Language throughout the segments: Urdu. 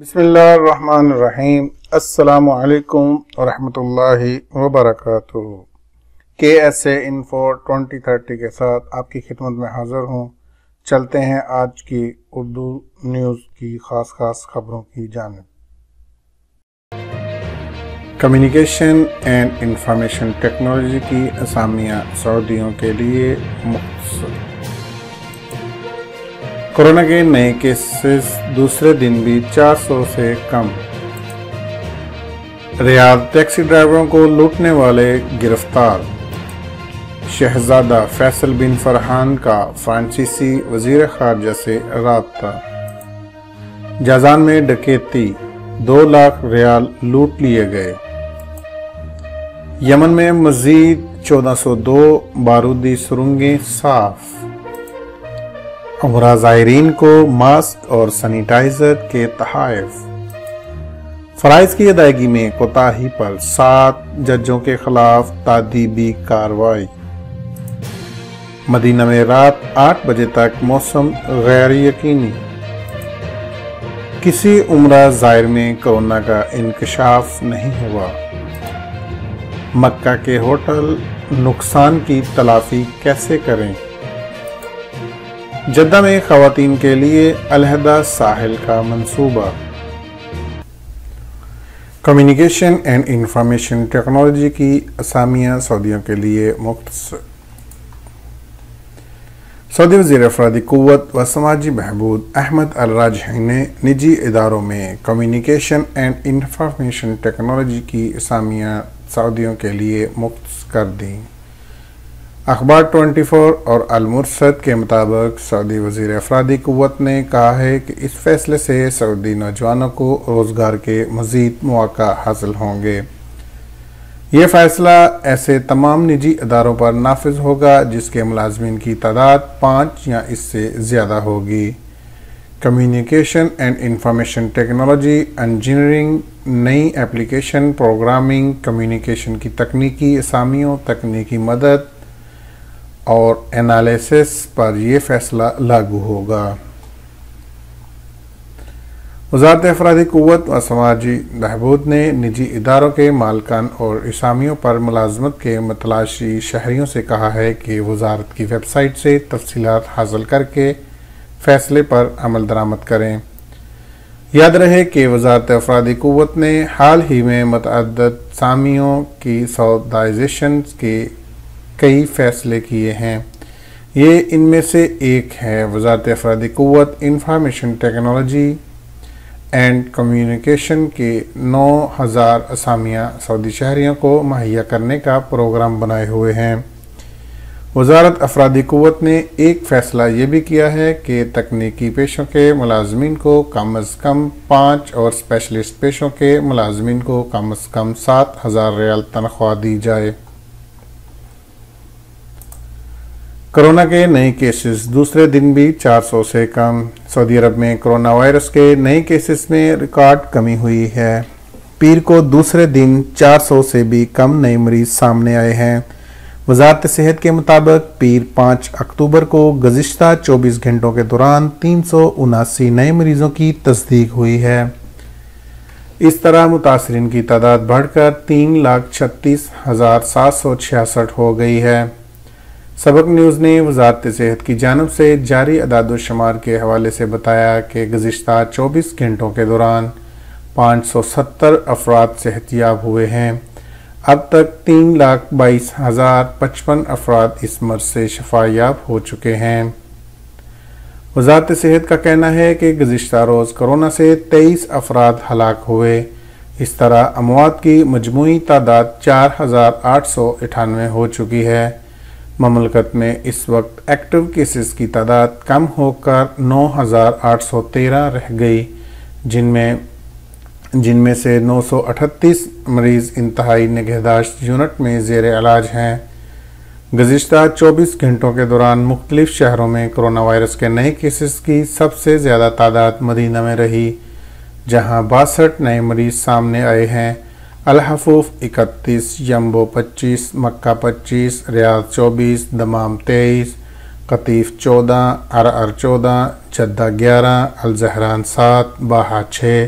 بسم اللہ الرحمن الرحیم۔ السلام علیکم ورحمۃ اللہ وبرکاتہ۔ KSA Info 2030 کے ساتھ آپ کی خدمت میں حاضر ہوں۔ چلتے ہیں آج کی اردو نیوز کی خاص خبروں کی جانب۔ کمیونیکیشن اینڈ انفارمیشن ٹیکنالوجی کی اسامیہ سعودیوں کے لیے مختصر۔ کورونا کے نئے کیسز دوسرے دن بھی 400 سے کم۔ ریاض ٹیکسی ڈرائیوروں کو لوٹنے والے گرفتار۔ شہزادہ فیصل بن فرحان کا فرانسیسی وزیر خارجہ سے رابطہ۔ جازان میں ڈکیتی، 2 لاکھ ریال لوٹ لیے گئے۔ یمن میں مزید 1402 بارودی سرنگیں صاف۔ عمرہ زائرین کو ماسک اور سینیٹائزر کے تحائف۔ فرائض کی ادائیگی میں کوتاہی پر 7 ججوں کے خلاف تادیبی کارروائی۔ مدینہ میں رات 8 بجے تک موسم غیر یقینی۔ کسی عمرہ زائر میں کورونا کا انکشاف نہیں ہوا۔ مکہ کے ہوٹل نقصان کی تلافی کیسے کریں؟ جدہ میں خواتین کے لیے علیحدہ ساحل کا منصوبہ۔ کمیونیکیشن اینڈ انفارمیشن ٹیکنالوجی کی اسامیہ سعودیوں کے لیے مختصر۔ سعودی وزیر افرادی قوت و سماجی بہبود احمد الراجحی نے نجی اداروں میں کمیونیکیشن اینڈ انفارمیشن ٹیکنالوجی کی اسامیہ سعودیوں کے لیے مختصر کر دی۔ اخبار 24 اور المرصد کے مطابق سعودی وزیر افرادی قوت نے کہا ہے کہ اس فیصلے سے سعودی نوجوانوں کو روزگار کے مزید مواقع حاصل ہوں گے۔ یہ فیصلہ ایسے تمام نجی اداروں پر نافذ ہوگا جس کے ملازمین کی تعداد 5 یا اس سے زیادہ ہوگی۔ Communication and information technology, engineering, نئی اپلیکیشن، پروگرامنگ، کمیونیکیشن کی تکنیکی اسامیوں، تکنیکی مدد اور انالیسس پر یہ فیصلہ لاگو ہوگا۔ وزارت افرادی قوت و سماجی بہبود نے نجی اداروں کے مالکان اور اسامیوں پر ملازمت کے متلاشی شہریوں سے کہا ہے کہ وزارت کی ویب سائٹ سے تفصیلات حاصل کر کے فیصلے پر عمل درآمد کریں۔ یاد رہے کہ وزارت افرادی قوت نے حال ہی میں متعدد سامیوں کی سعودائزیشن کے کئی فیصلے کیے ہیں۔ یہ ان میں سے ایک ہے۔ وزارت افرادی قوت انفارمیشن ٹیکنالوجی اینڈ کمیونیکیشن کے 9000 اسامیہ سعودی شہریوں کو مہیا کرنے کا پروگرام بنائے ہوئے ہیں۔ وزارت افرادی قوت نے ایک فیصلہ یہ بھی کیا ہے کہ تکنیکی پیشوں کے ملازمین کو کم از کم 5 اور اسپیشلسٹ پیشوں کے ملازمین کو کم از کم 7000 ریال تنخواہ دی جائے۔ کورونا کے نئے کیسز دوسرے دن بھی 400 سے کم۔ سعودی عرب میں کورونا وائرس کے نئے کیسز میں ریکارڈ کمی ہوئی ہے۔ پیر کو دوسرے دن 400 سے بھی کم نئے مریض سامنے آئے ہیں۔ وزارت صحت کے مطابق پیر 5 اکتوبر کو گزشتہ 24 گھنٹوں کے دوران 379 نئے مریضوں کی تصدیق ہوئی ہے۔ اس طرح متاثرین کی تعداد بڑھ کر 3,36,766 ہو گئی ہے۔ سبق نیوز نے وزارت صحت کی جانب سے جاری اعداد و شمار کے حوالے سے بتایا کہ گزشتہ 24 گھنٹوں کے دوران 570 افراد صحت یاب ہوئے ہیں۔ اب تک 3,22,055 افراد اس مرض سے شفا یاب ہو چکے ہیں۔ وزارت صحت کا کہنا ہے کہ گزشتہ روز کورونا سے 23 افراد ہلاک ہوئے۔ اس طرح اموات کی مجموعی تعداد 4,898 ہو چکی ہے۔ مملکت میں اس وقت ایکٹیو کیسز کی تعداد کم ہو کر 9,813 رہ گئی، جن میں سے 938 مریض انتہائی نگہداشت یونٹ میں زیر علاج ہیں۔ گزشتہ 24 گھنٹوں کے دوران مختلف شہروں میں کورونا وائرس کے نئے کیسز کی سب سے زیادہ تعداد مدینہ میں رہی، جہاں 62 نئے مریض سامنے آئے ہیں۔ الحفوف 31، یمبو 25، مکہ 25، ریاض 24، دمام 23، قطیف 14، عرعر 14، جدہ 11، الزہران 7، باہا 6،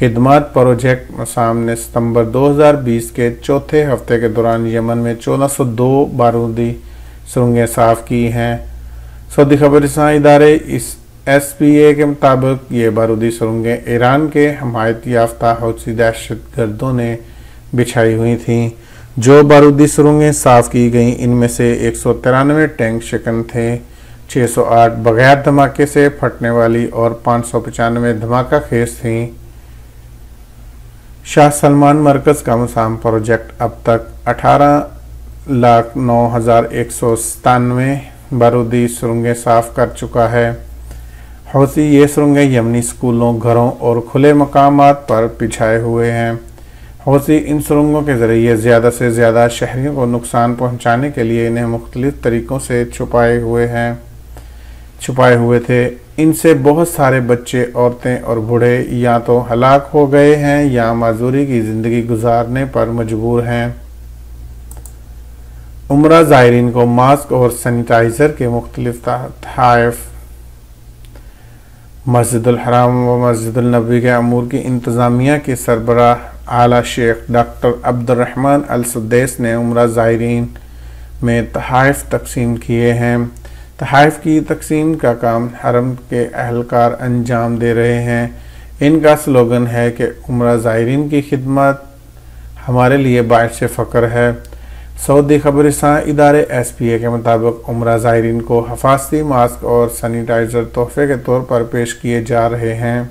خدمات پروجیکٹ مسام نے ستمبر 2020 کے چوتھے ہفتے کے دوران یمن میں 1402 بارودی سرنگیں صاف کی ہیں۔ سعودی خبر رساں ادارے SPA کے مطابق یہ بارودی سرنگیں ایران کے حمایت یافتہ حوثی دہشت گردوں نے بچھائی ہوئی تھیں۔ جو بارودی سرنگیں صاف کی گئیں ان میں سے 193 ٹینک شکن تھے، 608 بغیر دھماکے سے پھٹنے والی اور 595 دھماکہ خیز تھیں۔ شاہ سلمان مرکز کا مسام پروجیکٹ اب تک 18,09,197 بارودی سرنگیں صاف کر چکا ہے۔ حوثی یہ سرنگیں یمنی سکولوں، گھروں اور کھلے مقامات پر بچھائے ہوئے ہیں۔ حوثی ان سرنگوں کے ذریعے زیادہ سے زیادہ شہریوں کو نقصان پہنچانے کے لیے انہیں مختلف طریقوں سے چھپائے ہوئے تھے۔ ان سے بہت سارے بچے، عورتیں اور بوڑھے یا تو ہلاک ہو گئے ہیں یا معذوری کی زندگی گزارنے پر مجبور ہیں۔ عمرہ زائرین کو ماسک اور سینیٹائزر کے مختلف تحائف۔ مسجد الحرام و مسجد النبوی کے امور کی انتظامیہ کے سربراہ اعلیٰ شیخ ڈاکٹر عبد الرحمن السدیس نے عمرہ زائرین میں تحائف تقسیم کیے ہیں۔ تحائف کی تقسیم کا کام حرم کے اہلکار انجام دے رہے ہیں۔ ان کا سلوگن ہے کہ عمرہ زائرین کی خدمت ہمارے لیے باعث فخر ہے۔ سعودی خبر رساں ادارے SPA کے مطابق عمرہ زائرین کو حفاظتی ماسک اور سینیٹائزر تحفے کے طور پر پیش کیے جا رہے ہیں۔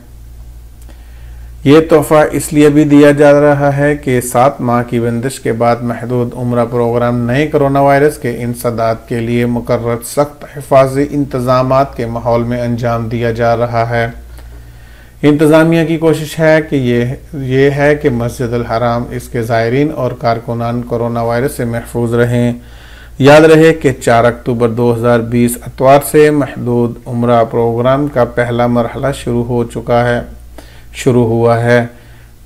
یہ تحفہ اس لیے بھی دیا جا رہا ہے کہ 7 ماہ کی بندش کے بعد محدود عمرہ پروگرام نئے کرونا وائرس کے انسداد کے لیے مقرر سخت حفاظتی انتظامات کے ماحول میں انجام دیا جا رہا ہے۔ انتظامیہ کی کوشش ہے کہ یہ ہے کہ مسجد الحرام، اس کے زائرین اور کارکنان کورونا وائرس سے محفوظ رہیں۔ یاد رہے کہ 4 اکتوبر 2020 اتوار سے محدود عمرہ پروگرام کا پہلا مرحلہ شروع ہوا ہے۔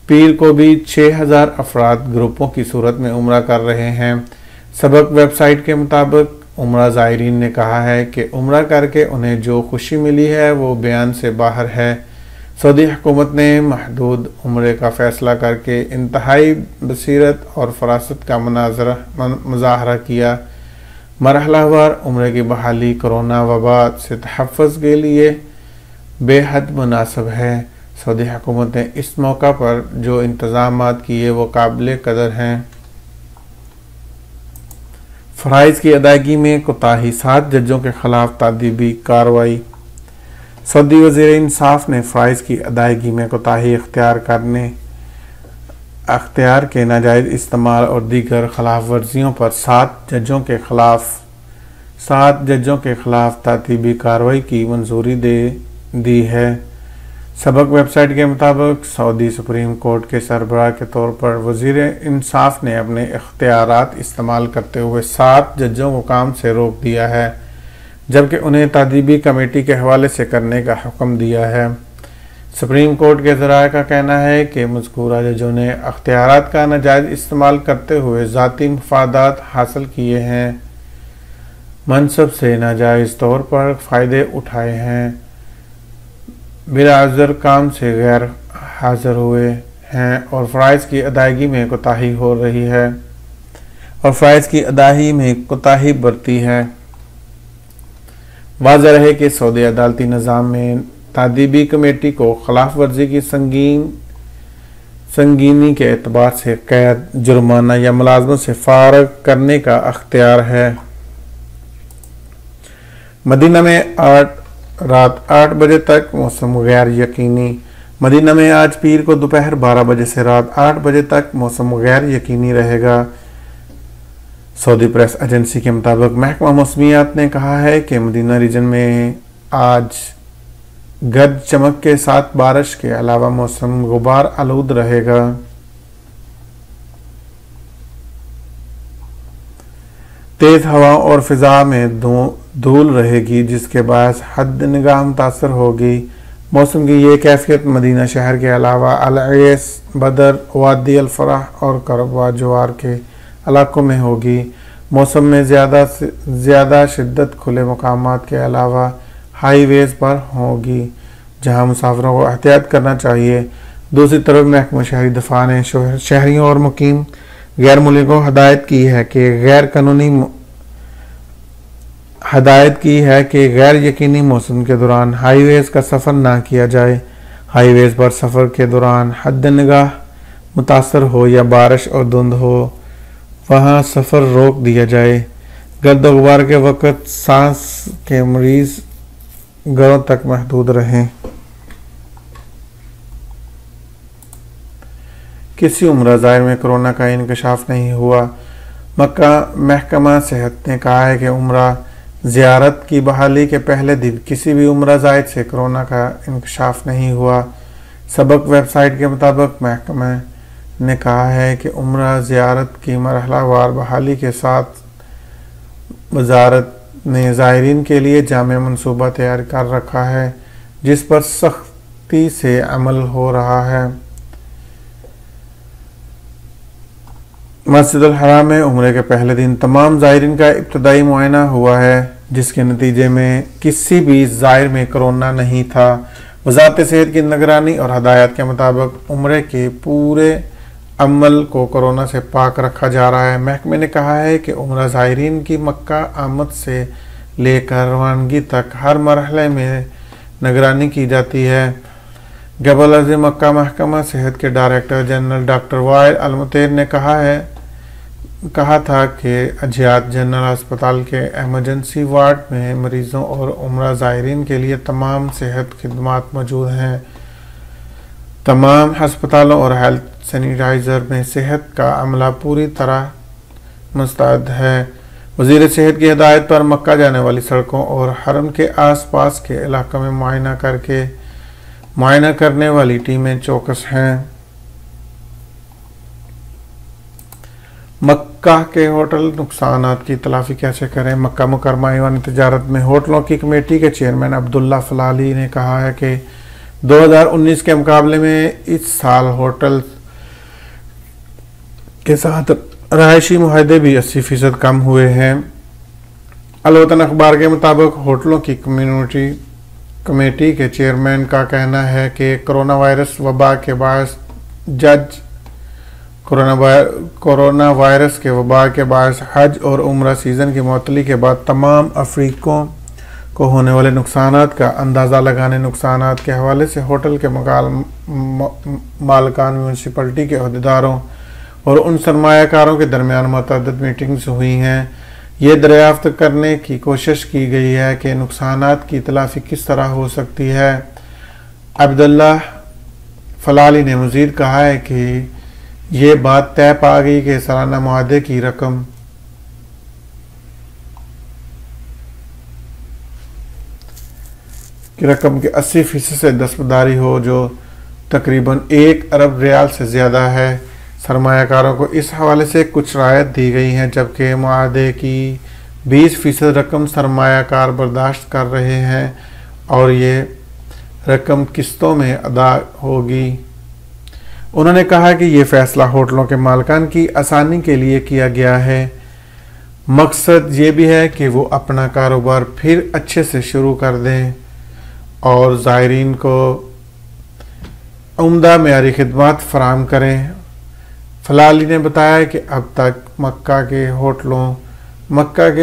پیر کو بھی 6,000 افراد گروپوں کی صورت میں عمرہ کر رہے ہیں۔ سبق ویب سائٹ کے مطابق عمرہ زائرین نے کہا ہے کہ عمرہ کر کے انہیں جو خوشی ملی ہے وہ بیان سے باہر ہے۔ سعودی حکومت نے محدود عمرے کا فیصلہ کر کے انتہائی بصیرت اور فراست کا مظاہرہ کیا۔ مرحلہ وار عمرے کی بحالی کرونا وبا سے تحفظ کے لیے بے حد مناسب ہے۔ سعودی حکومت نے اس موقع پر جو انتظامات کیے وہ قابل قدر ہیں۔ فرائض کی ادائیگی میں کوتاہی، 7 ججوں کے خلاف تادیبی کارروائی۔ سعودی وزیر انصاف نے فرائض کی ادائیگی میں کوتاہی اختیار کے ناجائز استعمال اور دیگر خلاف ورزیوں پر 7 ججوں کے خلاف تادیبی کارروائی کی منظوری دی ہے۔ سبق ویب سائٹ کے مطابق سعودی سپریم کورٹ کے سربراہ کے طور پر وزیر انصاف نے اپنے اختیارات استعمال کرتے ہوئے 7 ججوں کو کام سے روک دیا ہے، جبکہ انہیں تادیبی کمیٹی کے حوالے سے کرنے کا حکم دیا ہے۔ سپریم کورٹ کے ذرائع کا کہنا ہے کہ مذکورہ ججوں نے اختیارات کا ناجائز استعمال کرتے ہوئے ذاتی مفادات حاصل کیے ہیں، منصب سے ناجائز طور پر فائدے اٹھائے ہیں، بلا عذر کام سے غیر حاضر ہوئے ہیں اور فرائض کی ادائیگی میں کوتاہی برتی ہے۔ واضح رہے کہ سعودی عدالتی نظام میں تادیبی کمیٹی کو خلاف ورزی کی سنگینی کے اعتبار سے قید، جرمانہ یا ملازمت سے فارغ کرنے کا اختیار ہے۔ مدینہ میں رات 8 بجے تک موسم غیر یقینی۔ مدینہ میں آج پیر کو دوپہر 12 بجے سے رات 8 بجے تک موسم غیر یقینی رہے گا۔ سعودی پریس ایجنسی کے مطابق محکمہ موسمیات نے کہا ہے کہ مدینہ ریجن میں آج گرج چمک کے ساتھ بارش کے علاوہ موسم غبار آلود رہے گا۔ تیز ہوا اور فضا میں دھول رہے گی جس کے باعث حد نگاہ متاثر ہوگی۔ موسم کی یہ کیفیت مدینہ شہر کے علاوہ العیس، بدر، وادی الفرح اور کربوا جوار کے علاقوں میں ہوگی۔ موسم میں زیادہ شدت کھلے مقامات کے علاوہ ہائی ویز پر ہوگی جہاں مسافروں کو احتیاط کرنا چاہیے۔ دوسری طرف محکمہ شہری دفاع نے شہریوں اور مقیم غیر ملکیوں کو ہدایت کی ہے کہ غیر یقینی موسم کے دوران ہائی ویز کا سفر نہ کیا جائے۔ ہائی ویز پر سفر کے دوران حد نگاہ متاثر ہو یا بارش اور دھند ہو، وہاں سفر روک دیا جائے۔ گرد و غبار کے وقت سانس کے مریض گھروں تک محدود رہیں۔ کسی عمرہ زائر میں کرونا کا انکشاف نہیں ہوا۔ مکہ محکمہ صحت نے کہا ہے کہ عمرہ زیارت کی بحالی کے پہلے دن کسی بھی عمرہ زائر سے کرونا کا انکشاف نہیں ہوا۔ سبق ویب سائٹ کے مطابق محکمہ نے کہا ہے کہ عمرہ زیارت کی مرحلہ وار بحالی کے ساتھ وزارت نے زائرین کے لیے جامع منصوبہ تیار کر رکھا ہے، جس پر سختی سے عمل ہو رہا ہے۔ مسجد الحرام میں عمرے کے پہلے دن تمام زائرین کا ابتدائی معائنہ ہوا ہے، جس کے نتیجے میں کسی بھی زائر میں کرونا نہیں تھا۔ وزارت صحت کی نگرانی اور ہدایات کے مطابق عمرے کے پورے عمل کو کرونا سے پاک رکھا جا رہا ہے۔ محکمے نے کہا ہے کہ عمرہ زائرین کی مکہ آمد سے لے کر روانگی تک ہر مرحلے میں نگرانی کی جاتی ہے۔ جبل عظیم مکہ محکمہ صحت کے ڈائریکٹر جنرل ڈاکٹر وائل المطیر نے کہا تھا کہ اجیات جنرل ہسپتال کے ایمرجنسی وارڈ میں مریضوں اور عمرہ زائرین کے لیے تمام صحت خدمات موجود ہیں۔ تمام ہسپتالوں اور ہیلتھ سینیٹائزر میں صحت کا عملہ پوری طرح مستعد ہے۔ وزیر صحت کی ہدایت پر مکہ جانے والی سڑکوں اور حرم کے آس پاس کے علاقوں میں معائنہ کرنے والی ٹیمیں چوکس ہیں۔ مکہ کے ہوٹل نقصانات کی تلافی کیسے کریں؟ مکہ مکرمہ ایوان تجارت میں ہوٹلوں کی کمیٹی کے چیئرمین عبداللہ فلالی نے کہا ہے کہ 2019 کے مقابلے میں اس سال ہوٹل کے ساتھ رہائشی معاہدے بھی 80% کم ہوئے ہیں۔ الوطن اخبار کے مطابق ہوٹلوں کی کمیٹی کے چیئرمین کا کہنا ہے کہ کورونا وائرس وبا کے باعث حج اور عمرہ سیزن کی معطلی کے بعد تمام افریقوں کو ہونے والے نقصانات کا اندازہ لگانے، نقصانات کے حوالے سے ہوٹل کے مالکان، میونسپلٹی کے عہدیداروں اور ان سرمایہ کاروں کے درمیان متعدد میٹنگز ہوئی ہیں۔ یہ دریافت کرنے کی کوشش کی گئی ہے کہ نقصانات کی تلافی کس طرح ہو سکتی ہے۔ عبداللہ فلالی نے مزید کہا ہے کہ یہ بات طے پا گئی کہ سالانہ معاہدے کی رقم کے 80% سے دستبرداری ہو، جو تقریباً 1 ارب ریال سے زیادہ ہے۔ سرمایہ کاروں کو اس حوالے سے کچھ رعایت دی گئی ہیں، جبکہ معاہدے کی 20% رقم سرمایہ کار برداشت کر رہے ہیں اور یہ رقم قسطوں میں ادا ہوگی۔ انہوں نے کہا کہ یہ فیصلہ ہوٹلوں کے مالکان کی آسانی کے لیے کیا گیا ہے۔ مقصد یہ بھی ہے کہ وہ اپنا کاروبار پھر اچھے سے شروع کر دیں اور زائرین کو عمدہ معیاری خدمات فراہم کریں۔ فلالی نے بتایا کہ اب تک مکہ کے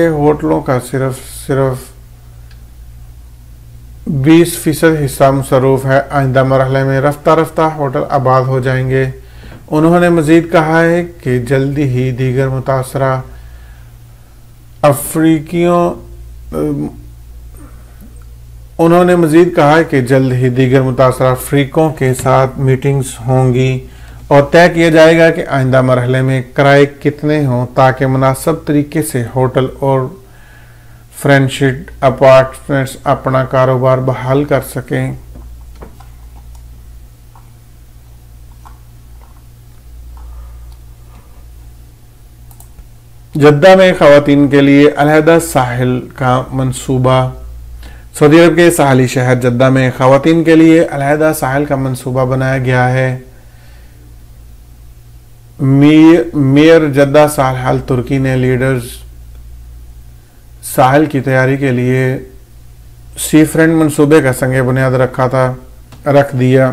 ہوٹلوں کا صرف 20% حصہ مصروف ہے۔ آئندہ مرحلے میں رفتہ رفتہ ہوٹل آباد ہو جائیں گے۔ انہوں نے مزید کہا ہے کہ جلد ہی دیگر متاثرہ افریقوں کے ساتھ میٹنگز ہوں گی اور طے کیا جائے گا کہ آئندہ مرحلے میں کرائے کتنے ہوں، تاکہ مناسب طریقے سے ہوٹل اور فرنیچڈ اپارٹمنٹس اپنا کاروبار بحال کر سکیں۔ جدہ میں خواتین کے لیے علیحدہ ساحل کا منصوبہ۔ سعودی عرب کے ساحلی شہر جدہ میں خواتین کے لیے علیحدہ ساحل کا منصوبہ بنایا گیا ہے۔ میئر جدہ ساحل ترکی نے لیڈرز ساحل کی تیاری کے لیے سی فرنٹ منصوبے کا سنگ بنیاد رکھ دیا۔